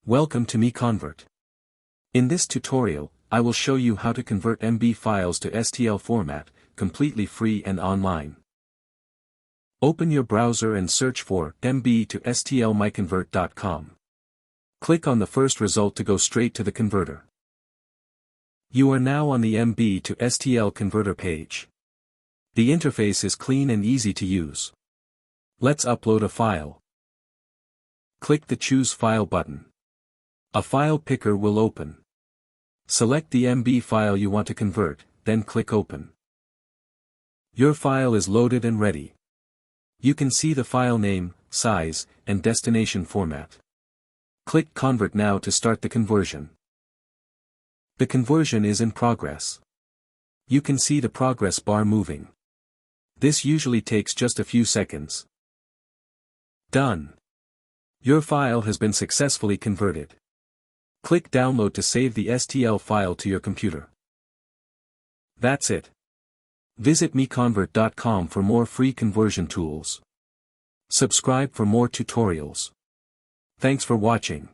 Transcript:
Welcome to MiConvert. In this tutorial, I will show you how to convert MB files to STL format, completely free and online. Open your browser and search for MB to STL MiConvert.com. Click on the first result to go straight to the converter. You are now on the MB to STL converter page. The interface is clean and easy to use. Let's upload a file. Click the Choose File button. A file picker will open. Select the MB file you want to convert, then click Open. Your file is loaded and ready. You can see the file name, size, and destination format. Click Convert now to start the conversion. The conversion is in progress. You can see the progress bar moving. This usually takes just a few seconds. Done. Your file has been successfully converted. Click Download to save the STL file to your computer. That's it. Visit MiConvert.com for more free conversion tools. Subscribe for more tutorials. Thanks for watching.